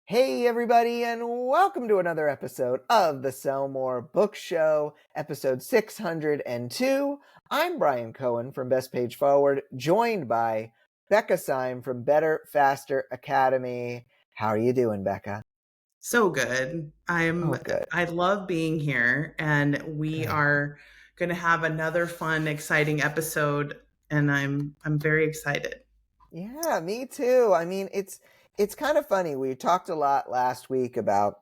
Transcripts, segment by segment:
Hey everybody, and welcome to another episode of the Sell More Book Show, episode 602. I'm Bryan Cohen from Best Page Forward, joined by Becca Syme from Better, Faster Academy. How are you doing, Becca? So good. Oh, good. I love being here, and we Good. are going to have another fun, exciting episode, and I'm very excited. Yeah, me too. I mean, it's kind of funny. We talked a lot last week about,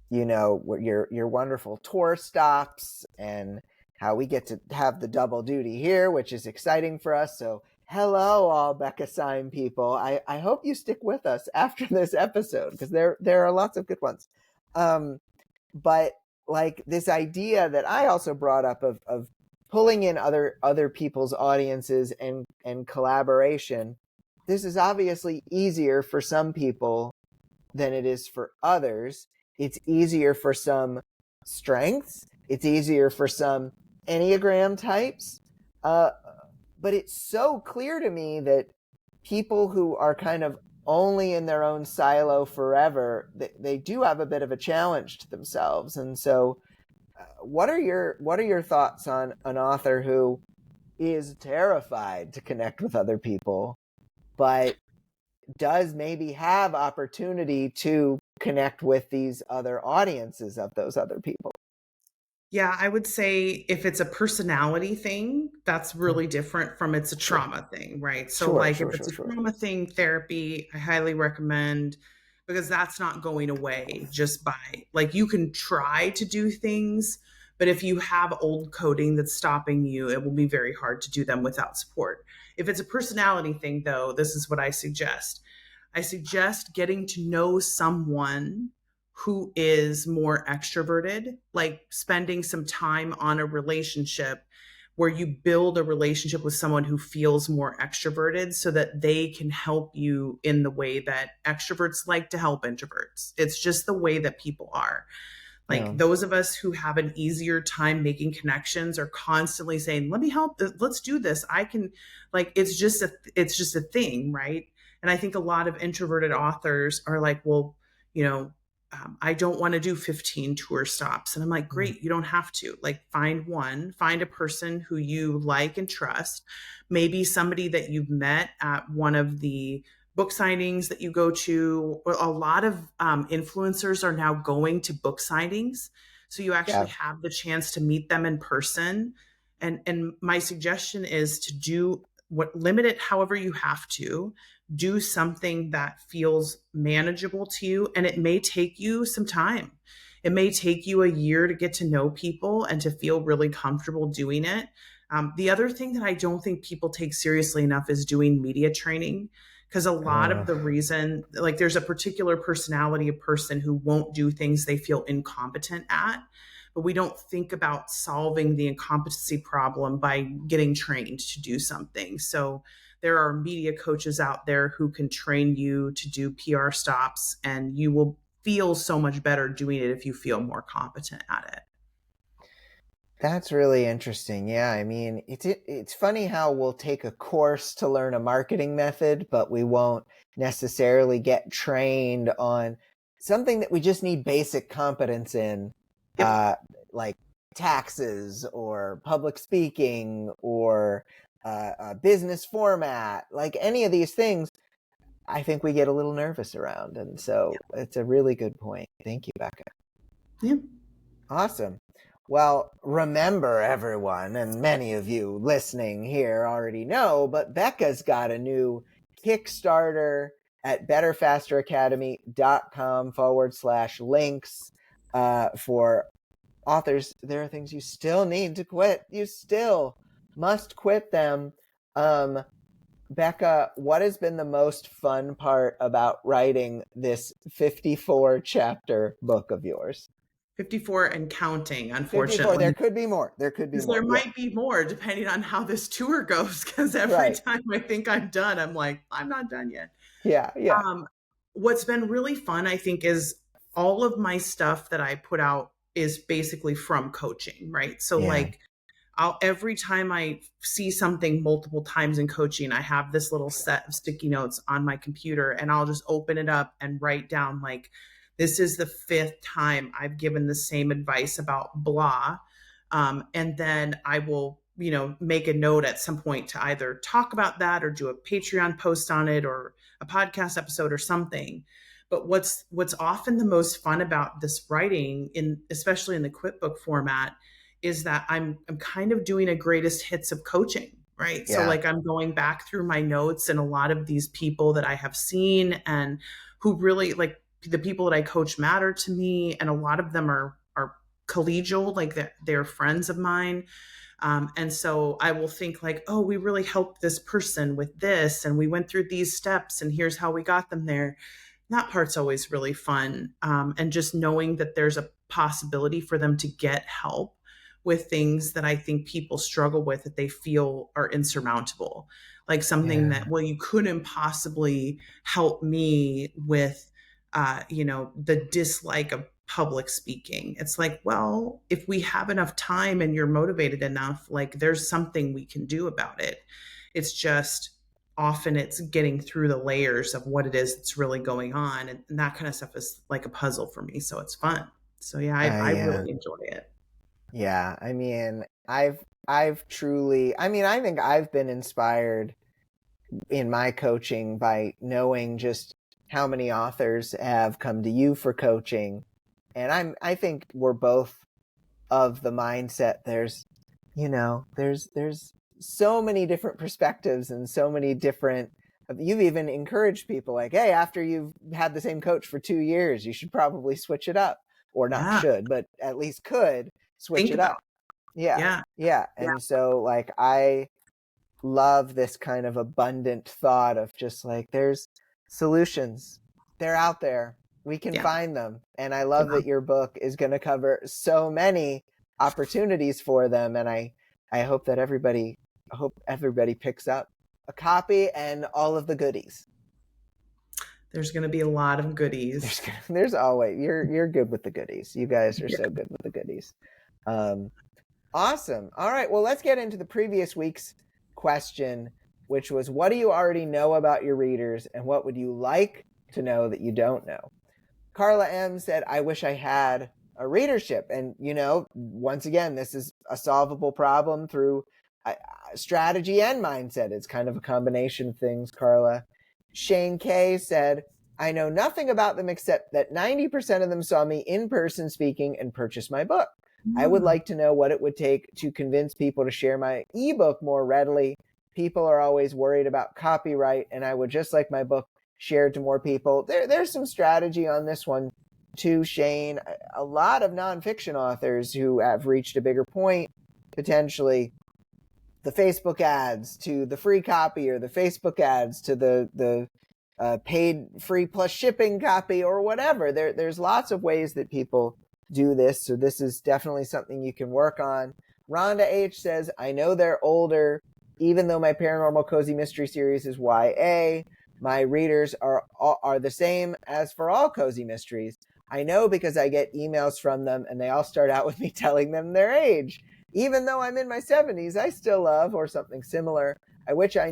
what your wonderful tour stops and how we get to have the double duty here, which is exciting for us. So, hello, all Becca Syme people. I hope you stick with us after this episode because there are lots of good ones. Um, but like this idea that I also brought up of pulling in other people's audiences and collaboration. This is obviously easier for some people than it is for others. It's easier for some strengths. It's easier for some Enneagram types. Uh, but it's so clear to me that people who are kind of only in their own silo forever, they do have a bit of a challenge to themselves. And so, what are your thoughts on an author who is terrified to connect with other people, but does maybe have opportunity to connect with these other audiences of those other people? Yeah, I would say if it's a personality thing, that's really different from it's a Sure, trauma thing, right? So, sure, like, if sure, it's sure, a sure. trauma thing, therapy, I highly recommend because that's not going away just by, like, you can try to do things, but if you have old coding that's stopping you, it will be very hard to do them without support. If it's a personality thing, though, this is what I suggest. I suggest getting to know someone who is more extroverted, like spending some time on a relationship where you build a relationship with someone who feels more extroverted so that they can help you in the way that extroverts like to help introverts. It's just the way that people are. Like Yeah. those of us who have an easier time making connections are constantly saying, "Let me help. Let's do this. I can." Like it's just a thing, right? And I think a lot of introverted authors are like, "Well, you know, I don't want to do 15 tour stops." And I'm like, Mm. "Great, you don't have to. Like find a person who you like and trust, maybe somebody that you've met at one of the book signings that you go to. A lot of influencers are now going to book signings, so you actually Yeah. have the chance to meet them in person. And my suggestion is to do what limit it however you have to. Do something that feels manageable to you, and it may take you some time. It may take you a year to get to know people and to feel really comfortable doing it. The other thing that I don't think people take seriously enough is doing media training, because a lot of Uh, the reason, like there's a particular personality of person who won't do things they feel incompetent at, but we don't think about solving the incompetency problem by getting trained to do something. So there are media coaches out there who can train you to do PR stops, and you will feel so much better doing it if you feel more competent at it. that's really interesting. Yeah, I mean, it's funny how we'll take a course to learn a marketing method, but we won't necessarily get trained on something that we just need basic competence in, Yep. uh, like taxes or public speaking or business format, like any of these things. I think we get a little nervous around, and so it's a really good point. Thank you, Becca. Yep. Awesome. Well, remember everyone, and many of you listening here already know, but Becca's got a new Kickstarter at betterfasteracademy.com/links for authors. There are things you still need to quit. You still must quit them. Becca, what has been the most fun part about writing this 54 chapter book of yours? 54 and counting, 54. There unfortunately. could be more. There could be Because more. there Yeah. might be more depending on how this tour goes. Because every Right. time I think I'm done, I'm like, I'm not done yet. Yeah. Yeah. Um, what's been really fun, I think, is all of my stuff that I put out is basically from coaching, right? So, Yeah. like, every time I see something multiple times in coaching, I have this little set of sticky notes on my computer, and I'll just open it up and write down, like, this is the 5th time I've given the same advice about blah. And then I will, make a note at some point to either talk about that or do a Patreon post on it or a podcast episode or something. But what's often the most fun about this writing, especially in the quit book format, is that I'm kind of doing a greatest hits of coaching, right? So like I'm going back through my notes, and a lot of these people that I have seen and who really, like, the people that I coach matter to me, and a lot of them are collegial, like they're friends of mine. And so I will think like, oh, we really helped this person with this, and we went through these steps, and here's how we got them there. That part's always really fun. And just knowing that there's a possibility for them to get help with things that I think people struggle with, that they feel are insurmountable. Like something that, well, you couldn't possibly help me with, the dislike of public speaking. It's like, well, if we have enough time and you're motivated enough, like there's something we can do about it. It's just often it's getting through the layers of what it is that's really going on. And that kind of stuff is like a puzzle for me. So it's fun. So yeah, I really enjoy it. Yeah. I mean, I've truly, I mean, I think I've been inspired in my coaching by knowing just how many authors have come to you for coaching. And I think we're both of the mindset there's so many different perspectives and so many different, you've even encouraged people like, hey, after you've had the same coach for 2 years, you should probably switch it up, or not should, but at least could switch it up. Yeah. And so like, I love this kind of abundant thought of just like, there's solutions, they're out there, we can find them. And I love that your book is going to cover so many opportunities for them. And I hope that everybody picks up a copy and all of the goodies. There's going to be a lot of goodies. There's always, you're good with the goodies. You guys are so good with the goodies. Awesome. All right. Well, let's get into the previous week's question, which was, what do you already know about your readers, and what would you like to know that you don't know? Carla M said, I wish I had a readership. And, once again, this is a solvable problem through strategy and mindset. It's kind of a combination of things, Carla. Shane K said, I know nothing about them except that 90% of them saw me in person speaking and purchased my book. I would like to know what it would take to convince people to share my ebook more readily. People are always worried about copyright, and I would just like my book shared to more people. There's some strategy on this one too, Shane. A lot of nonfiction authors who have reached a bigger point, potentially the Facebook ads to the free copy, or the Facebook ads to the paid free plus shipping copy, or whatever. There's lots of ways that people do this. So this is definitely something you can work on. Rhonda H says, I know they're older, even though my paranormal cozy mystery series is YA. My readers are the same as for all cozy mysteries. I know because I get emails from them, and they all start out with me telling them their age. Even though I'm in my 70s, I still love, or something similar. I wish I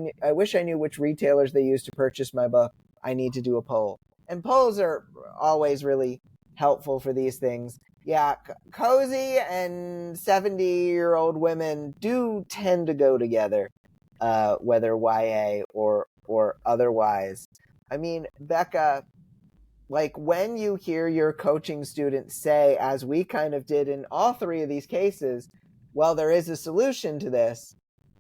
knew which retailers they use to purchase my book. I need to do a poll. And polls are always really helpful for these things. Yeah, cozy and 70-year-old women do tend to go together, whether YA or otherwise. I mean, Becca, like when you hear your coaching students say, as we kind of did in all three of these cases, well, there is a solution to this,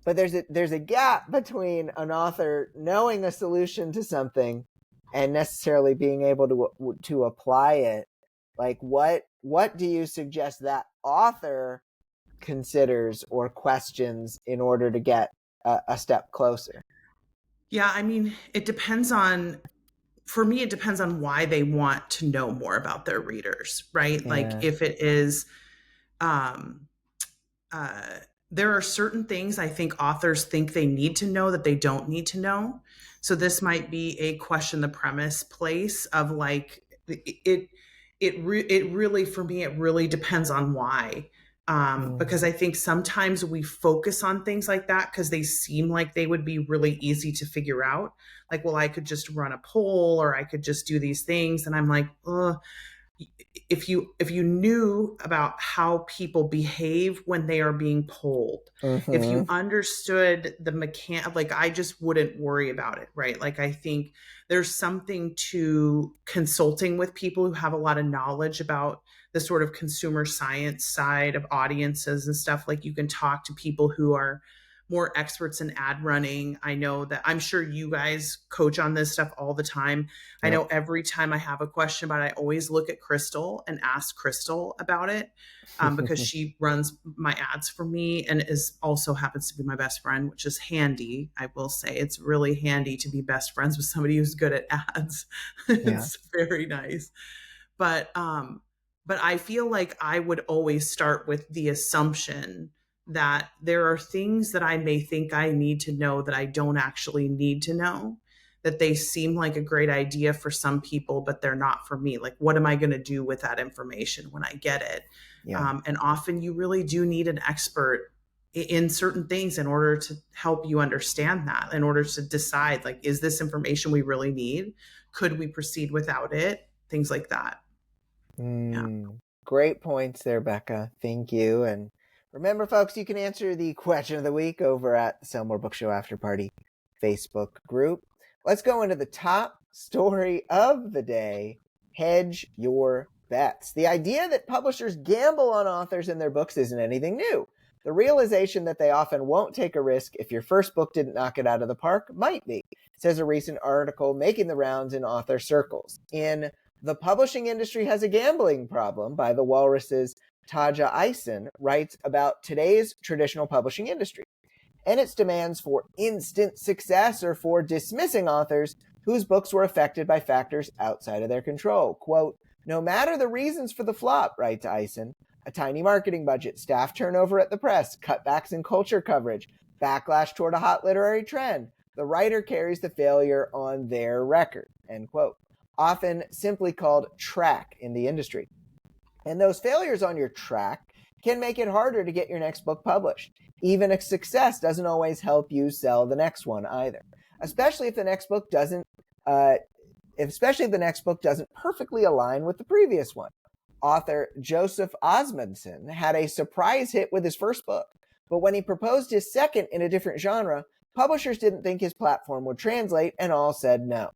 but there's a gap between an author knowing a solution to something and necessarily being able to apply it. Like what do you suggest that author considers or questions in order to get a step closer? Yeah, I mean, for me, it depends on why they want to know more about their readers, right? Yeah. Like if it is, there are certain things I think authors think they need to know that they don't need to know. So this might be a question the premise place of like, it really, for me, it really depends on why. Because I think sometimes we focus on things like that because they seem like they would be really easy to figure out. Like, well, I could just run a poll or I could just do these things. And I'm like, ugh, if you knew about how people behave when they are being polled, if you understood the like, I just wouldn't worry about it, right? Like, I think there's something to consulting with people who have a lot of knowledge about the sort of consumer science side of audiences and stuff. Like, you can talk to people who are more experts in ad running. I know that, I'm sure you guys coach on this stuff all the time. Yep. I know every time I have a question about it, I always look at Crystal and ask Crystal about it, because she runs my ads for me and is also happens to be my best friend, which is handy. I will say it's really handy to be best friends with somebody who's good at ads. It's very nice. But I feel like I would always start with the assumption that there are things that I may think I need to know that I don't actually need to know, that they seem like a great idea for some people, but they're not for me. Like, what am I going to do with that information when I get it? And often you really do need an expert in certain things in order to help you understand that, in order to decide, like, is this information we really need? Could we proceed without it? Things like that. Great points there, Becca. Thank you. And remember, folks, you can answer the question of the week over at the Sell More Book Show After Party Facebook group. Let's go into the top story of the day. Hedge your bets. The idea that publishers gamble on authors and their books isn't anything new. The realization that they often won't take a risk if your first book didn't knock it out of the park might be, says a recent article making the rounds in author circles. In The Publishing Industry Has a Gambling Problem by the Walrus's Tajja Isen writes about today's traditional publishing industry and its demands for instant success or for dismissing authors whose books were affected by factors outside of their control. Quote, no matter the reasons for the flop, writes Isen, a tiny marketing budget, staff turnover at the press, cutbacks in culture coverage, backlash toward a hot literary trend, the writer carries the failure on their record, end quote. Often simply called track in the industry. And those failures on your track can make it harder to get your next book published. Even a success doesn't always help you sell the next one either, especially if the next book doesn't perfectly align with the previous one. Author Joseph Osmundson had a surprise hit with his first book, but when he proposed his second in a different genre, publishers didn't think his platform would translate and all said no.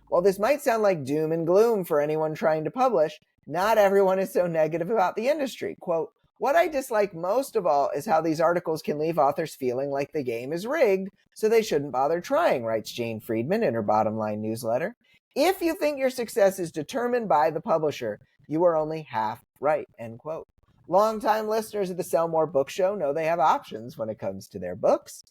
While this might sound like doom and gloom for anyone trying to publish, not everyone is so negative about the industry. Quote, what I dislike most of all is how these articles can leave authors feeling like the game is rigged, so they shouldn't bother trying, writes Jane Friedman in her Bottom Line newsletter. If you think your success is determined by the publisher, you are only half right, end quote. Longtime listeners of the Sell More Book Show know they have options when it comes to their books.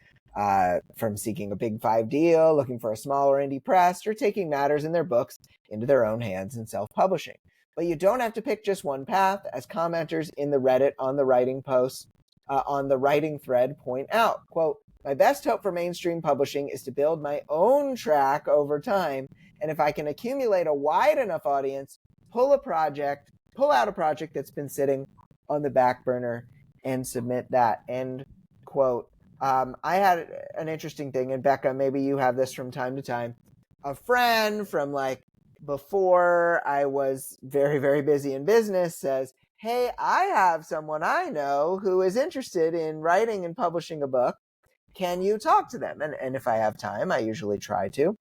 From seeking a Big Five deal, looking for a smaller indie press, or taking matters in their books into their own hands in self-publishing. But you don't have to pick just one path, as commenters in the Reddit on the writing post, on the writing thread point out. Quote, my best hope for mainstream publishing is to build my own track over time, and if I can accumulate a wide enough audience, pull out a project that's been sitting on the back burner and submit that, end quote. I had an interesting thing, and Becca, maybe you have this from time to time. A friend from like before I was very, very busy in business says, hey, I have someone I know who is interested in writing and publishing a book. Can you talk to them? And if I have time, I usually try to.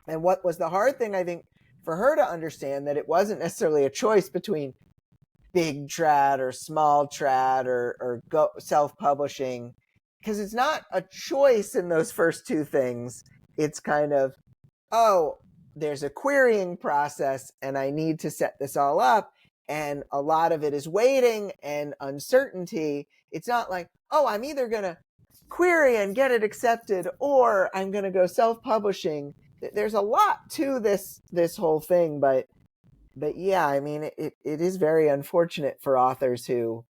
And what was the hard thing, I think, for her to understand, that it wasn't necessarily a choice between big trad or small trad or self-publishing, because it's not a choice in those first two things. It's kind of, oh, there's a querying process and I need to set this all up. And a lot of it is waiting and uncertainty. It's not like, oh, I'm either going to query and get it accepted or I'm going to go self-publishing. There's a lot to this whole thing. But yeah, I mean, it is very unfortunate for authors who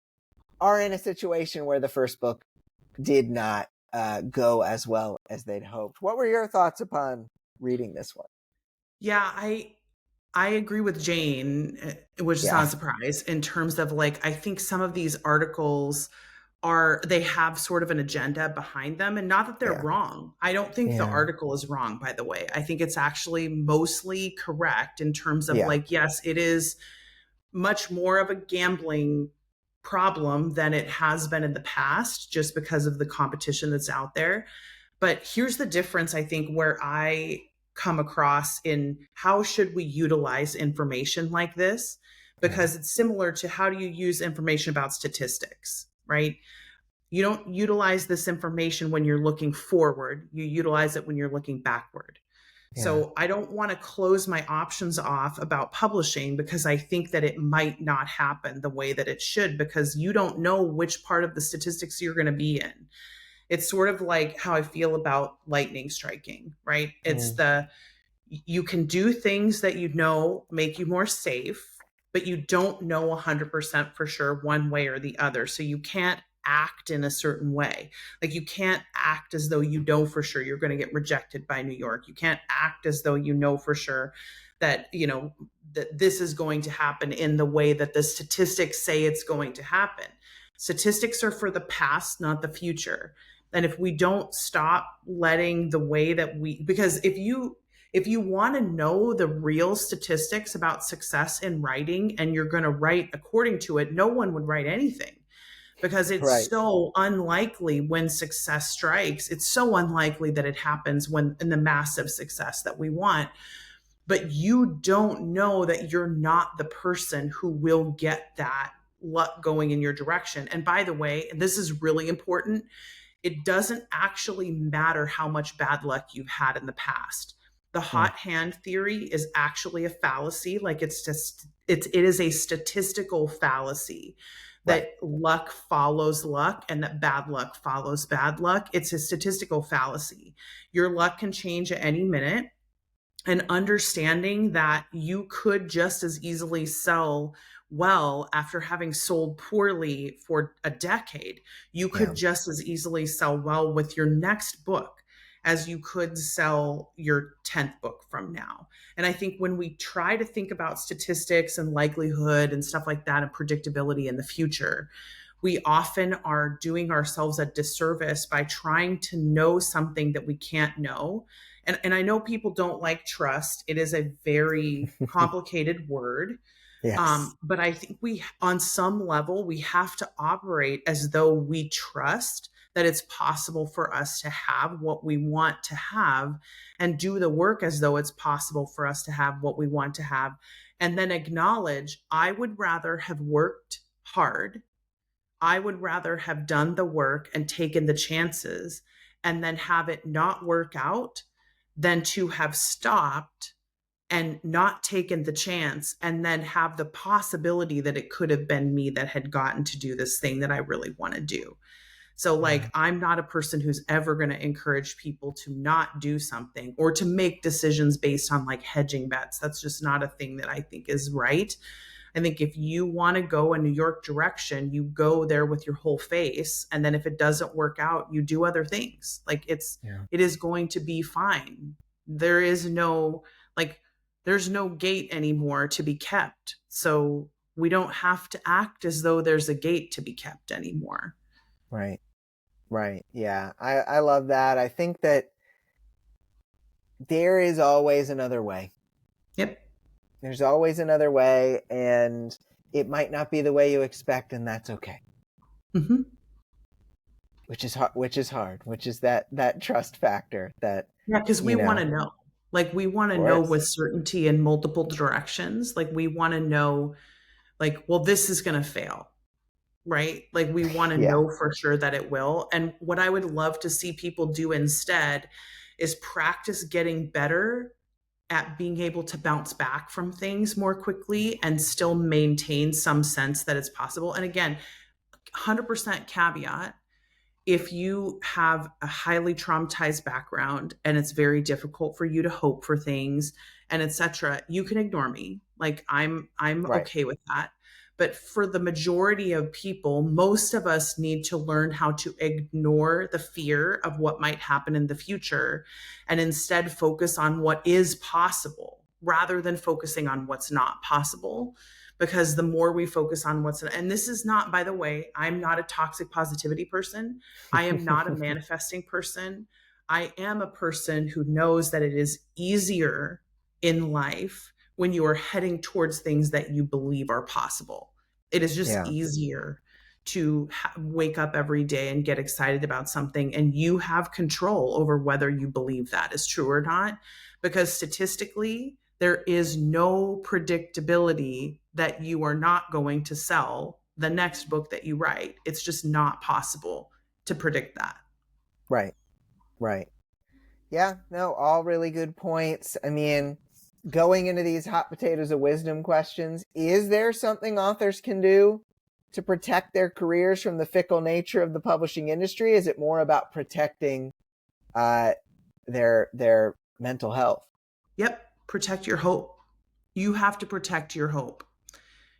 are in a situation where the first book did not go as well as they'd hoped. What were your thoughts upon reading this one? Yeah, I agree with Jane, which is not Yeah, a surprise, in terms of like, I think some of these articles they have sort of an agenda behind them, and not that they're yeah, wrong. I don't think the yeah, article is wrong, by the way. I think it's actually mostly correct in terms of yeah, like, yes, it is much more of a gambling problem than it has been in the past, just because of the competition that's out there. But here's the difference, I think, where I come across in how should we utilize information like this, yeah, because it's similar to how do you use information about statistics, right? You don't utilize this information when you're looking forward, you utilize it when you're looking backward. yeah. So I don't want to close my options off about publishing because I think that it might not happen the way that it should, because you don't know which part of the statistics you're going to be in. It's sort of like how I feel about lightning striking, right? It's Mm, the you can do things that you know make you more safe, but you don't know 100% for sure one way or the other. So you can't act in a certain way. Like you can't act as though you know for sure you're going to get rejected by New York. You can't act as though you know for sure that, that this is going to happen in the way that the statistics say it's going to happen. Statistics are for the past, not the future. And if we don't stop letting the way that because if you want to know the real statistics about success in writing and you're going to write according to it, no one would write anything, because it's right. so unlikely when success strikes. It's so unlikely that it happens when in the massive success that we want. But you don't know that you're not the person who will get that luck going in your direction. And by the way, and this is really important, it doesn't actually matter how much bad luck you've had in the past. The Mm, hot hand theory is actually a fallacy. Like it is a statistical fallacy right. that luck follows luck and that bad luck follows bad luck. It's a statistical fallacy. Your luck can change at any minute, and understanding that you could just as easily sell well after having sold poorly for a decade. You Yeah. could just as easily sell well with your next book as you could sell your 10th book from now. And I think when we try to think about statistics and likelihood and stuff like that and predictability in the future, we often are doing ourselves a disservice by trying to know something that we can't know. And I know people don't like trust. It is a very complicated word. Yes. But I think on some level, we have to operate as though we trust that it's possible for us to have what we want to have, and do the work as though it's possible for us to have what we want to have. And then acknowledge, I would rather have worked hard. I would rather have done the work and taken the chances and then have it not work out than to have stopped and not taken the chance and then have the possibility that it could have been me that had gotten to do this thing that I really want to do. So, Yeah. like, I'm not a person who's ever going to encourage people to not do something or to make decisions based on like hedging bets. That's just not a thing that I think is right. I think if you want to go a New York direction, you go there with your whole face. And then if it doesn't work out, you do other things. Like Yeah. it is going to be fine. There is no, like, there's no gate anymore to be kept. So we don't have to act as though there's a gate to be kept anymore. Right. Right. Yeah. I love that. I think that there is always another way. Yep. There's always another way, and it might not be the way you expect, and that's okay. Mm-hmm. Which is hard. Which is hard. Which is that trust factor that Yeah, because we you want know. to know. Like we want Of to know course. with certainty in multiple directions. Like we want to know, like, well, this is going to fail, right? Like we want to Yeah. know for sure that it will. And what I would love to see people do instead is practice getting better at being able to bounce back from things more quickly and still maintain some sense that it's possible. And again, 100% caveat, if you have a highly traumatized background and it's very difficult for you to hope for things and etc., you can ignore me. Like I'm Right. okay with that. But for the majority of people, most of us need to learn how to ignore the fear of what might happen in the future and instead focus on what is possible. rather than focusing on what's not possible. Because the more we focus on what's, and this is not, by the way, I'm not a toxic positivity person. I am not a manifesting person. I am a person who knows that it is easier in life when you are heading towards things that you believe are possible. It is just Yeah. easier to wake up every day and get excited about something, and you have control over whether you believe that is true or not, because statistically there is no predictability that you are not going to sell the next book that you write. It's just not possible to predict that. Right. Right. Yeah, no, all really good points. I mean, going into these hot potatoes of wisdom questions, is there something authors can do to protect their careers from the fickle nature of the publishing industry? Is it more about protecting their mental health? Yep, protect your hope. You have to protect your hope.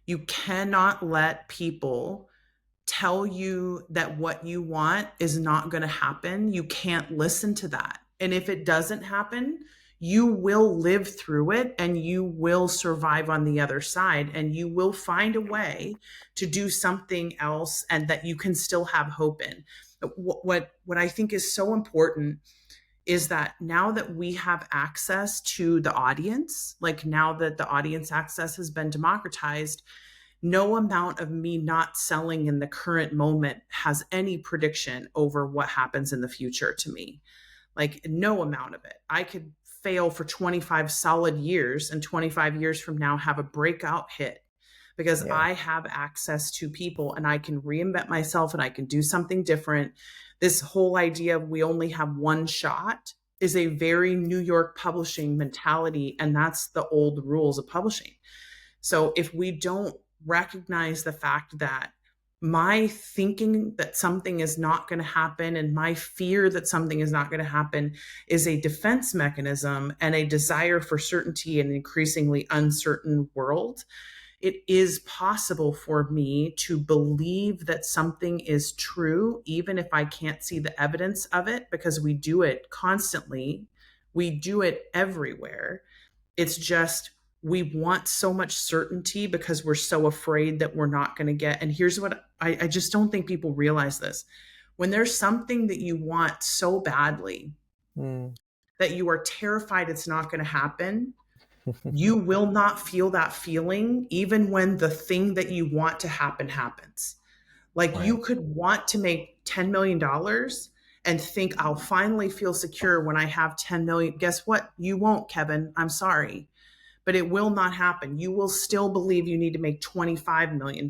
You cannot let people tell you that what you want is not going to happen. You can't listen to that. And if it doesn't happen, you will live through it and you will survive on the other side, and you will find a way to do something else and that you can still have hope in. What I think is so important is that now that we have access to the audience, like now that the audience access has been democratized, no amount of me not selling in the current moment has any prediction over what happens in the future to me. Like, no amount of it. I could fail for 25 solid years, and 25 years from now have a breakout hit, because Yeah. I have access to people and I can reinvent myself and I can do something different. This whole idea of we only have one shot is a very New York publishing mentality, and that's the old rules of publishing. So if we don't recognize the fact that my thinking that something is not going to happen and my fear that something is not going to happen is a defense mechanism and a desire for certainty in an increasingly uncertain world, it is possible for me to believe that something is true, even if I can't see the evidence of it, because we do it constantly. We do it everywhere. It's just we want so much certainty because we're so afraid that we're not going to get. And here's what I just don't think people realize this. When there's something that you want so badly that you are terrified it's not going to happen, you will not feel that feeling even when the thing that you want to happen happens. Like, Right. you could want to make $10 million and think I'll finally feel secure when I have 10 million. Guess what? You won't, Kevin. I'm sorry. But it will not happen. You will still believe you need to make $25 million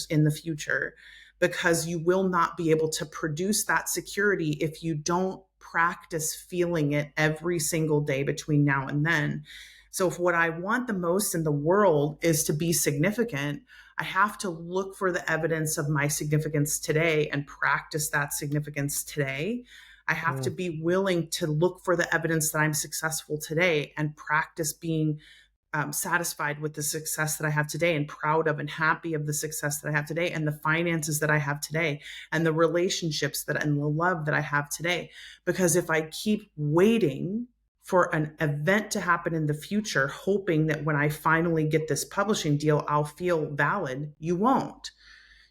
in the future, because you will not be able to produce that security if you don't practice feeling it every single day between now and then. So if what I want the most in the world is to be significant, I have to look for the evidence of my significance today and practice that significance today. I have to be willing to look for the evidence that I'm successful today and practice being satisfied with the success that I have today, and proud of and happy of the success that I have today, and the finances that I have today, and the relationships and the love that I have today. Because if I keep waiting for an event to happen in the future, hoping that when I finally get this publishing deal, I'll feel valid, you won't.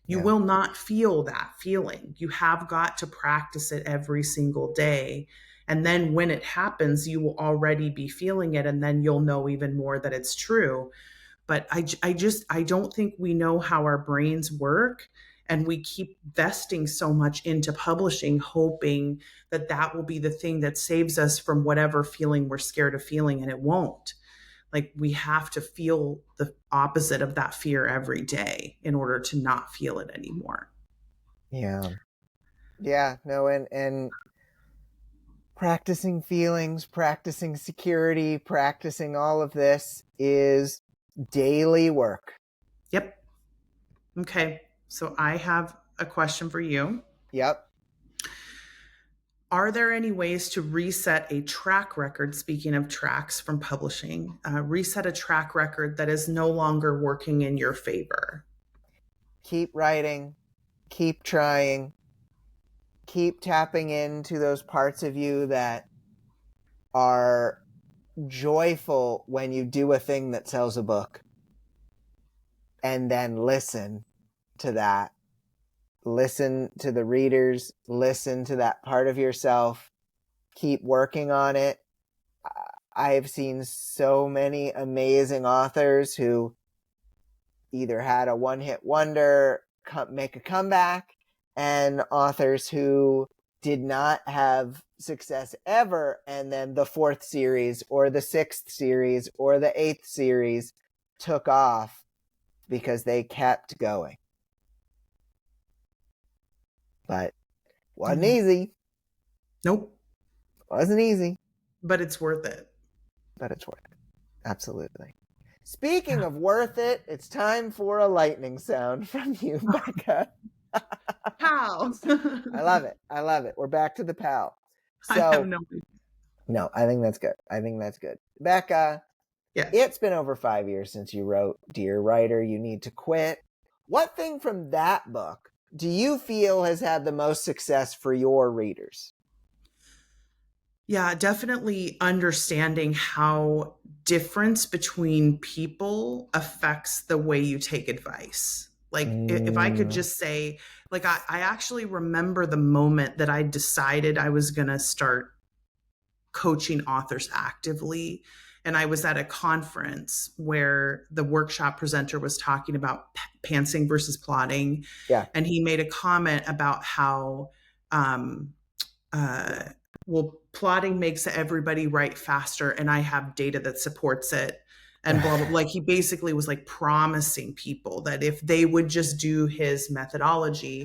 You Yeah. will not feel that feeling. You have got to practice it every single day. And then when it happens, you will already be feeling it. And then you'll know even more that it's true. But I don't think we know how our brains work. And we keep vesting so much into publishing, hoping that that will be the thing that saves us from whatever feeling we're scared of feeling. And it won't. Like, we have to feel the opposite of that fear every day in order to not feel it anymore. Yeah. Yeah. No, and practicing feelings, practicing security, practicing all of this is daily work. Yep. Okay. So I have a question for you. Yep. Are there any ways to reset a track record? Speaking of tracks from publishing, reset a track record that is no longer working in your favor. Keep writing, keep trying, keep tapping into those parts of you that are joyful when you do a thing that sells a book and then listen to that. Listen to the readers, listen to that part of yourself, keep working on it. I have seen so many amazing authors who either had a one-hit wonder, make a comeback, and authors who did not have success ever, and then the 4th series or the 6th series or the 8th series took off because they kept going. But wasn't easy. Nope. Wasn't easy. But it's worth it. But it's worth it. Absolutely. Speaking of worth it, it's time for a lightning sound from you, Becca. How? I love it. I love it. We're back to the pal. So, I have no idea. No, I think that's good. I think that's good. Becca, Yes. It's been over 5 years since you wrote Dear Writer, You Need to Quit. What thing from that book do you feel has had the most success for your readers? Yeah, definitely understanding how difference between people affects the way you take advice. Like if I could just say, like, I actually remember the moment that I decided I was going to start coaching authors actively. And I was at a conference where the workshop presenter was talking about pantsing versus plotting. Yeah. And he made a comment about how, well, plotting makes everybody write faster, and I have data that supports it, and blah, blah, blah. Like he basically was like promising people that if they would just do his methodology,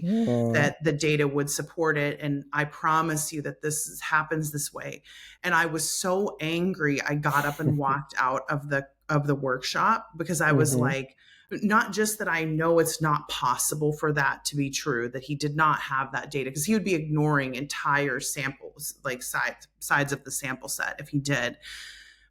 that the data would support it. And I promise you that this happens this way. And I was so angry. I got up and walked out of the workshop because I was like, not just that I know it's not possible for that to be true, that he did not have that data, because he would be ignoring entire samples, like sides of the sample set if he did.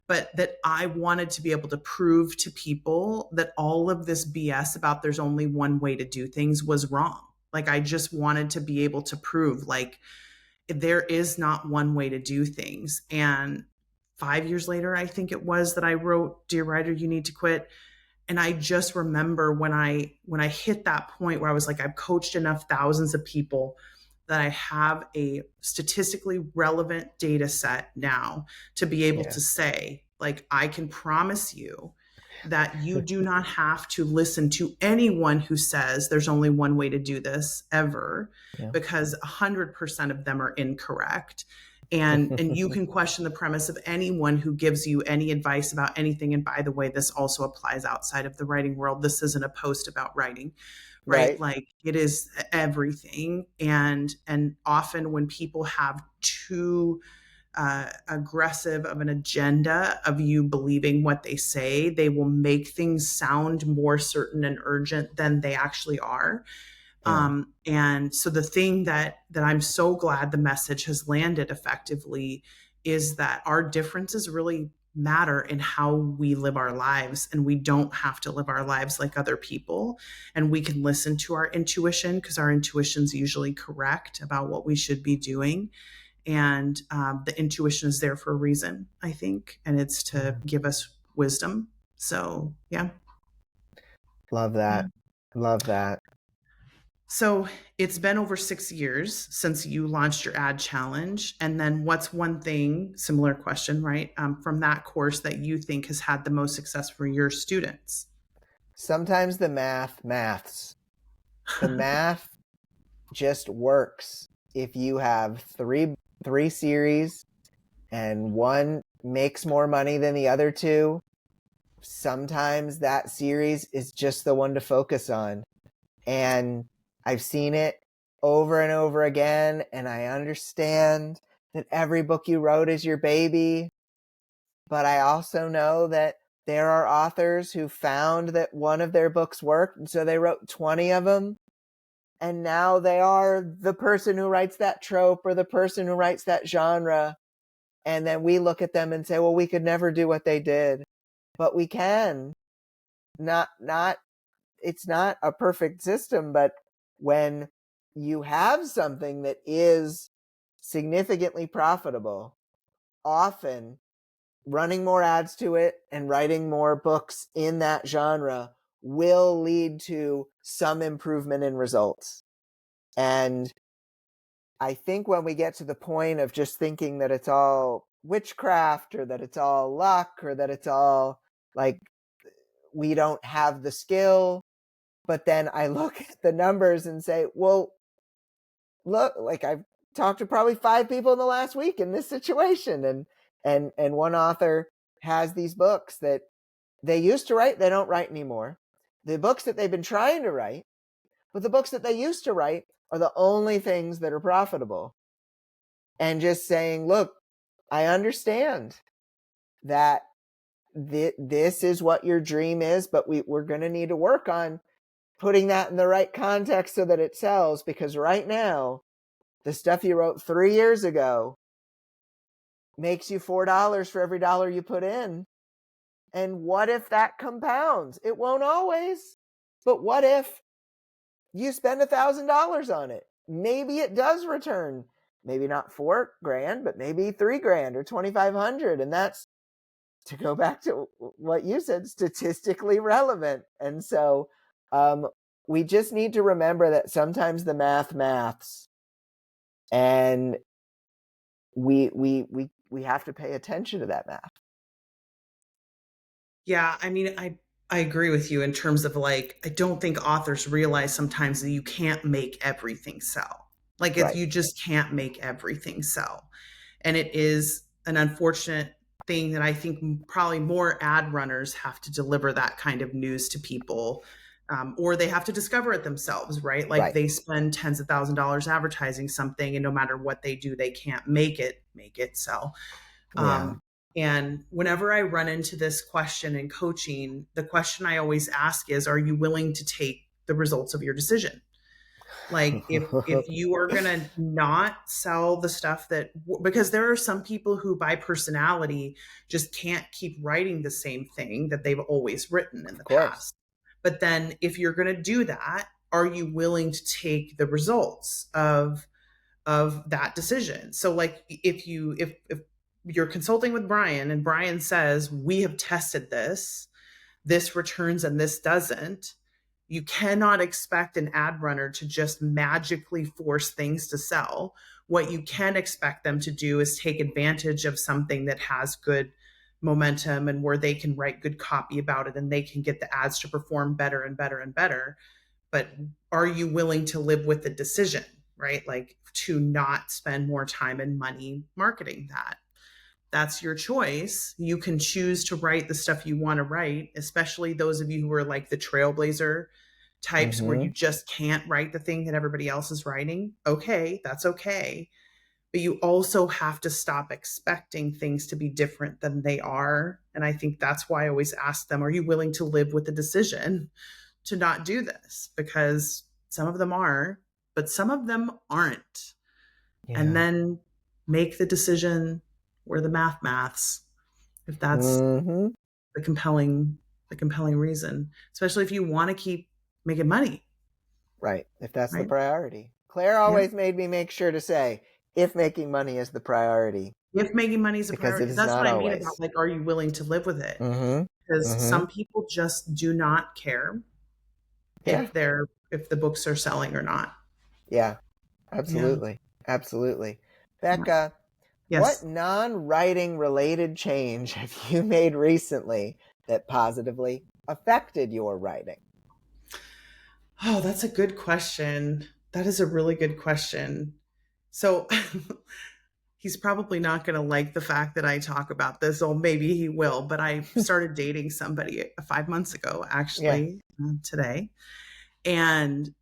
But that I wanted to be able to prove to people that all of this BS about there's only one way to do things was wrong. Like I just wanted to be able to prove like there is not one way to do things. And 5 years later, I think it was, that I wrote Dear Writer, You Need to Quit. And I just remember when I hit that point where I was like, I've coached enough thousands of people that I have a statistically relevant data set now to be able to say, like, I can promise you that you do not have to listen to anyone who says there's only one way to do this ever, because 100% of them are incorrect. And you can question the premise of anyone who gives you any advice about anything. And by the way, this also applies outside of the writing world. This isn't a post about writing, right? Like it is everything. And often when people have too aggressive of an agenda of you believing what they say, they will make things sound more certain and urgent than they actually are. And so the thing that I'm so glad the message has landed effectively is that our differences really matter in how we live our lives, and we don't have to live our lives like other people, and we can listen to our intuition, because our intuition's usually correct about what we should be doing. And the intuition is there for a reason, I think, and it's to give us wisdom. So yeah. Love that. Love that. So it's been over 6 years since you launched your ad challenge. And then what's one thing, similar question, right, from that course that you think has had the most success for your students? Sometimes the maths. The math just works. If you have three series and one makes more money than the other two, sometimes that series is just the one to focus on. And I've seen it over and over again, and I understand that every book you wrote is your baby, but I also know that there are authors who found that one of their books worked, and so they wrote 20 of them, and now they are the person who writes that trope or the person who writes that genre. And then we look at them and say, well, we could never do what they did, but we can. It's not a perfect system, but when you have something that is significantly profitable, often running more ads to it and writing more books in that genre will lead to some improvement in results. And I think when we get to the point of just thinking that it's all witchcraft or that it's all luck or that it's all like we don't have the skill, but then I look at the numbers and say, well, look, like I've talked to probably 5 people in the last week in this situation, and one author has these books that they used to write, they don't write anymore. The books that they've been trying to write, but the books that they used to write are the only things that are profitable. And just saying, look, I understand that this is what your dream is, but we're going to need to work on putting that in the right context so that it sells, because right now, the stuff you wrote 3 years ago makes you $4 for every dollar you put in. And what if that compounds? It won't always. But what if you spend $1,000 on it? Maybe it does return. Maybe not $4,000, but maybe $3,000 or $2,500. And that's, to go back to what you said, statistically relevant. And so we just need to remember that sometimes the maths, and we have to pay attention to that math. Yeah, I mean, I agree with you in terms of like, I don't think authors realize sometimes that you can't make everything sell. Like, if Right. you just can't make everything sell. And it is an unfortunate thing that I think probably more ad runners have to deliver that kind of news to people, or they have to discover it themselves, right? Like Right. they spend tens of thousands of dollars advertising something, and no matter what they do, they can't make it sell. Yeah. And whenever I run into this question in coaching, the question I always ask is, are you willing to take the results of your decision? Like if you are going to not sell the stuff that, because there are some people who by personality just can't keep writing the same thing that they've always written in the past. But then if you're going to do that, are you willing to take the results of that decision? So like if you're consulting with Bryan and Bryan says, we have tested this returns and this doesn't, you cannot expect an ad runner to just magically force things to sell. What you can expect them to do is take advantage of something that has good momentum and where they can write good copy about it and they can get the ads to perform better and better and better. But are you willing to live with the decision, right? Like to not spend more time and money marketing that? That's your choice. You can choose to write the stuff you want to write, especially those of you who are like the trailblazer types where you just can't write the thing that everybody else is writing. Okay, that's okay. But you also have to stop expecting things to be different than they are. And I think that's why I always ask them, are you willing to live with the decision to not do this? Because some of them are, but some of them aren't. Yeah. And then make the decision where the maths, if that's the compelling reason, especially if you want to keep making money. Right. If that's right? the priority. Claire always made me make sure to say, if making money is the priority. If making money is a because priority. That's what I mean about like, are you willing to live with it? Because some people just do not care if the books are selling or not. Yeah, absolutely. Yeah. Absolutely. Becca, Yes. What non-writing related change have you made recently that positively affected your writing? Oh, that's a good question. That is a really good question. So he's probably not going to like the fact that I talk about this, or maybe he will, but I started dating somebody 5 months ago, actually, today. And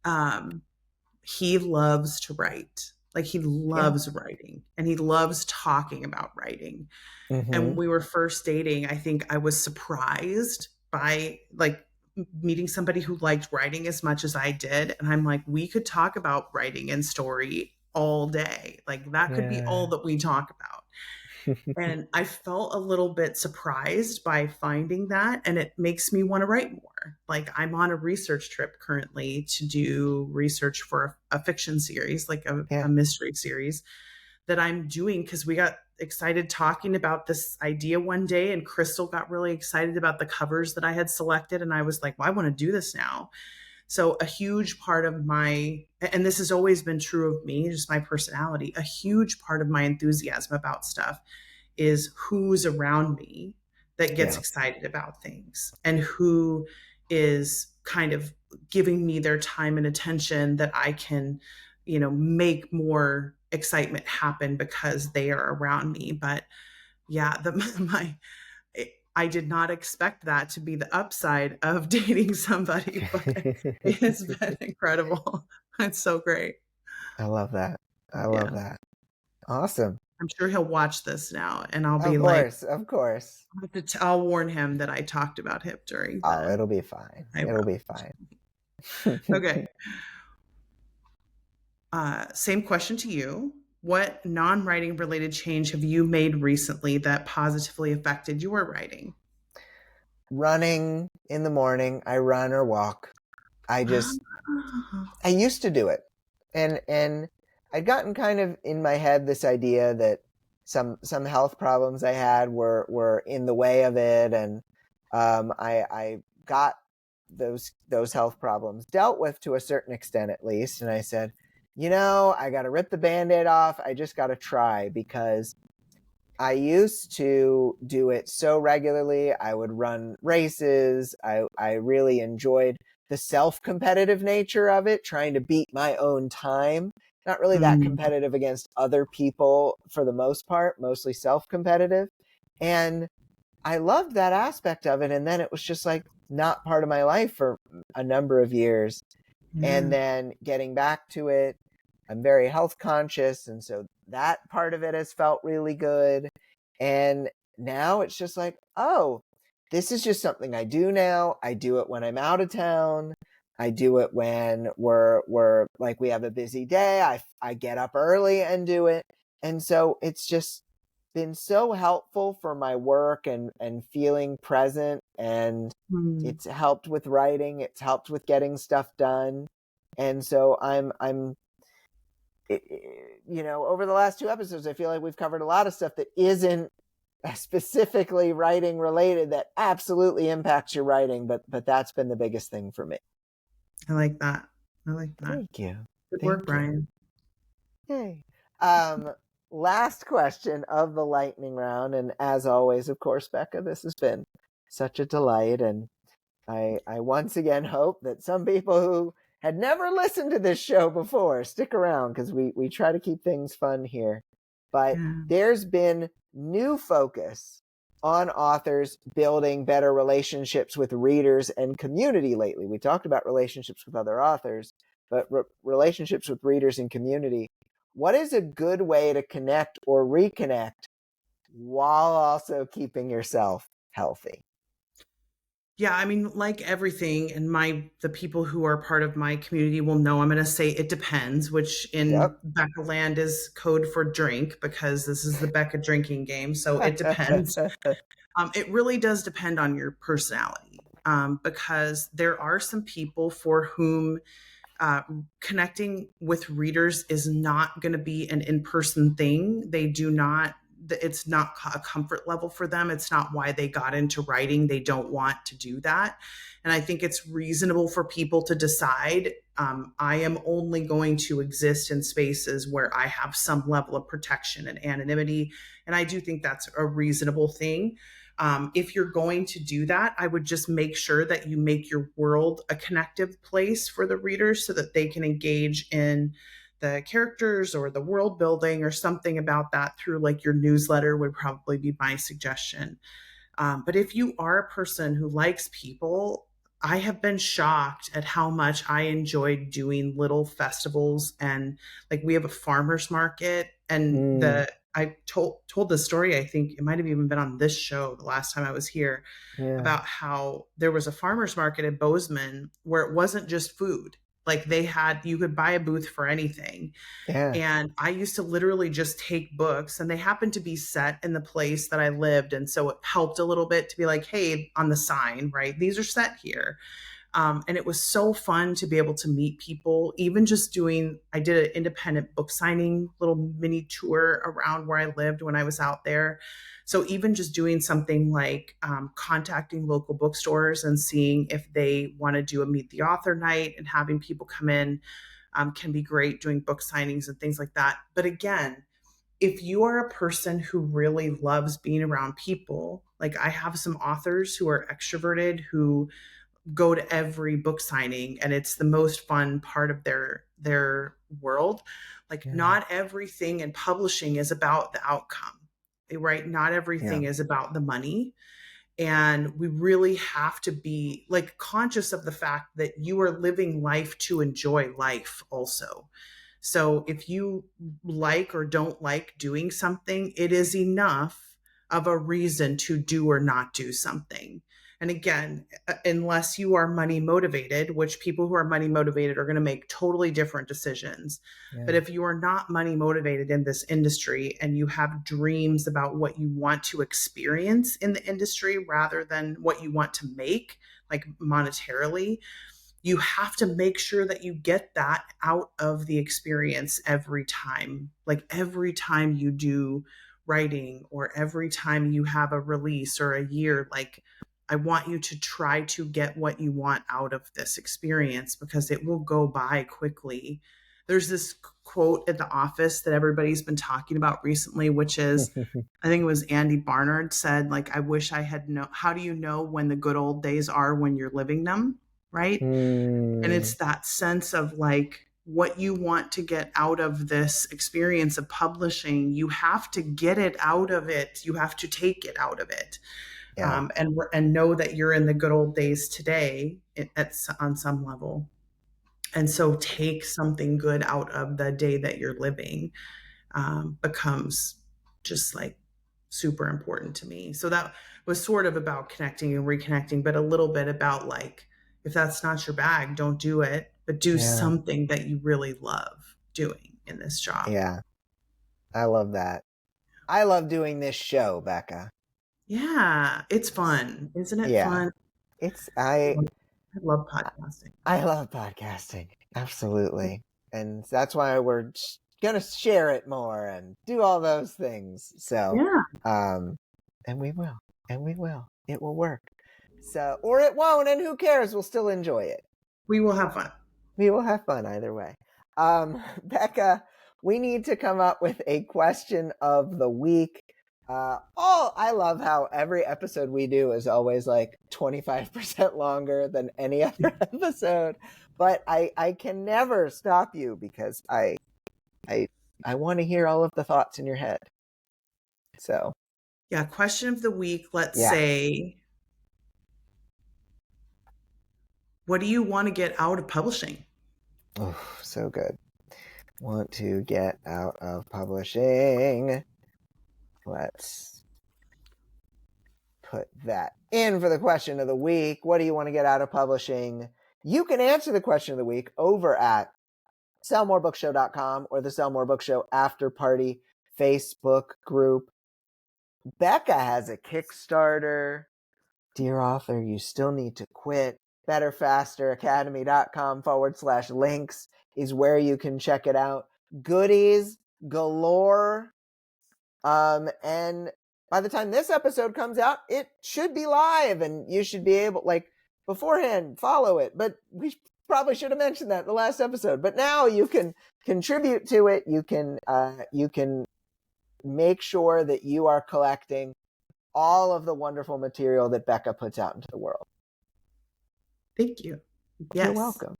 he loves to write. Like he loves writing and he loves talking about writing. And when we were first dating, I think I was surprised by like meeting somebody who liked writing as much as I did. And I'm like, we could talk about writing and story all day. Like that could be all that we talk about. And I felt a little bit surprised by finding that. And it makes me want to write more. Like I'm on a research trip currently to do research for a fiction series, like a mystery series that I'm doing because we got excited talking about this idea one day, and Crystal got really excited about the covers that I had selected. And I was like, well, I want to do this now. So a huge part of my, and this has always been true of me, just my personality, a huge part of my enthusiasm about stuff is who's around me that gets Yeah. excited about things and who is kind of giving me their time and attention that I can, make more excitement happen because they are around me. But yeah, I did not expect that to be the upside of dating somebody, but it has been incredible. It's so great. I love that. I love Yeah. that. Awesome. I'm sure he'll watch this now, and I'll be Of like, course. Of course. I'll warn him that I talked about him during Oh, the. it'll be fine. I It'll will. be fine. Okay. Same question to you. What non-writing related change have you made recently that positively affected your writing? Running in the morning, I run or walk. I used to do it. And I'd gotten kind of in my head this idea that some health problems I had were in the way of it, and I got those health problems dealt with to a certain extent at least. And I said, I got to rip the Band-Aid off. I just got to try, because I used to do it so regularly. I would run races. I really enjoyed the self-competitive nature of it, trying to beat my own time. Not really that competitive against other people for the most part, mostly self-competitive. And I loved that aspect of it. And then it was just like not part of my life for a number of years. And then getting back to it, I'm very health conscious. And so that part of it has felt really good. And now it's just like, oh, this is just something I do now. I do it when I'm out of town. I do it when we're like, we have a busy day. I get up early and do it. And so it's just been so helpful for my work and feeling present. And it's helped with writing. It's helped with getting stuff done. And so I'm over the last 2 episodes, I feel like we've covered a lot of stuff that isn't specifically writing related that absolutely impacts your writing, but that's been the biggest thing for me. I like that. Thank you. Good work, Bryan. Hey. Last question of the lightning round, and as always, of course, Becca, this has been such a delight, and I once again hope that some people who had never listened to this show before stick around, because we try to keep things fun here. But there's been new focus on authors building better relationships with readers and community lately. We talked about relationships with other authors, but relationships with readers and community. What is a good way to connect or reconnect while also keeping yourself healthy? Yeah, I mean, like everything, and the people who are part of my community will know I'm going to say it depends, which in Becca land is code for drink, because this is the Becca drinking game. So it depends. It really does depend on your personality, because there are some people for whom connecting with readers is not going to be an in-person thing. It's not a comfort level for them. It's not why they got into writing. They don't want to do that. And I think it's reasonable for people to decide, I am only going to exist in spaces where I have some level of protection and anonymity. And I do think that's a reasonable thing. If you're going to do that, I would just make sure that you make your world a connective place for the readers so that they can engage in the characters or the world building or something about that through like your newsletter would probably be my suggestion. But if you are a person who likes people, I have been shocked at how much I enjoyed doing little festivals, and like we have a farmer's market, and I told the story, I think it might have even been on this show the last time I was here, about how there was a farmer's market in Bozeman where it wasn't just food. Like you could buy a booth for anything. And I used to literally just take books, and they happened to be set in the place that I lived. And so it helped a little bit to be like, hey, on the sign, right? These are set here. And it was so fun to be able to meet people, even just I did an independent book signing little mini tour around where I lived when I was out there. So even just doing something like contacting local bookstores and seeing if they want to do a meet the author night and having people come in can be great, doing book signings and things like that. But again, if you are a person who really loves being around people, like I have some authors who are extroverted who go to every book signing and it's the most fun part of their world. Like not everything in publishing is about the outcome, right? Not everything is about the money. And we really have to be like conscious of the fact that you are living life to enjoy life also. So if you like or don't like doing something, it is enough of a reason to do or not do something. And again, unless you are money motivated, which people who are money motivated are going to make totally different decisions. But if you are not money motivated in this industry and you have dreams about what you want to experience in the industry rather than what you want to make, like monetarily, you have to make sure that you get that out of the experience every time. Like every time you do writing or every time you have a release or a year, like I want you to try to get what you want out of this experience because it will go by quickly. There's this quote at The Office that everybody's been talking about recently, which is, I think it was Andy Barnard said, like, I wish I had how do you know when the good old days are when you're living them? Right. And it's that sense of like what you want to get out of this experience of publishing, you have to get it out of it. You have to take it out of it. And know that you're in the good old days today on some level. And so take something good out of the day that you're living becomes just like super important to me. So that was sort of about connecting and reconnecting, but a little bit about like, if that's not your bag, don't do it, but do something that you really love doing in this job. Yeah. I love that. I love doing this show, Becca. Yeah, it's fun. Isn't it fun? I love podcasting. I love podcasting. Absolutely. And that's why we're going to share it more and do all those things. So, and we will. It will work. So, or it won't, and who cares? We'll still enjoy it. We will have fun. We will have fun either way. Becca, we need to come up with a question of the week. I love how every episode we do is always like 25% longer than any other episode, but I can never stop you because I want to hear all of the thoughts in your head. So, yeah, question of the week. Let's say, what do you want to get out of publishing? Oh, so good. Want to get out of publishing. Let's put that in for the question of the week. What do you want to get out of publishing? You can answer the question of the week over at sellmorebookshow.com or the Sell More Book Show After Party Facebook group. Becca has a Kickstarter. Dear author, you still need to quit. BetterFasterAcademy.com/links is where you can check it out. Goodies galore. And by the time this episode comes out, it should be live and you should be able, like, beforehand, follow it. But we probably should have mentioned that in the last episode. But now you can contribute to it. You can make sure that you are collecting all of the wonderful material that Becca puts out into the world. Thank you. Yes. You're welcome.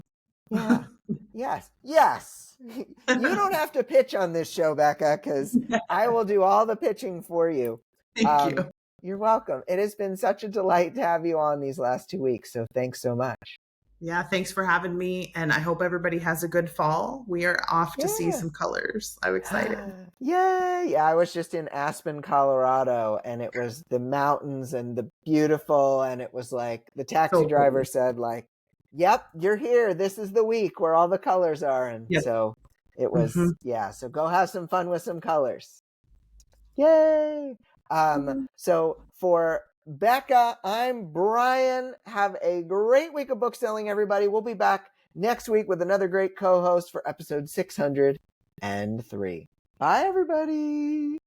Yeah. Yes. You don't have to pitch on this show, Becca, because I will do all the pitching for you. Thank you. You're welcome. It has been such a delight to have you on these last 2 weeks. So thanks so much. Yeah, thanks for having me. And I hope everybody has a good fall. We are off to see some colors. I'm excited. Yay. Yeah, I was just in Aspen, Colorado, and it was the mountains and the beautiful. And it was like the taxi driver said, like, yep, you're here. This is the week where all the colors are. And so it was, so go have some fun with some colors. Yay. So for Becca. I'm Bryan. Have a great week of book selling, everybody. We'll be back next week with another great co-host for episode 603. Bye, everybody.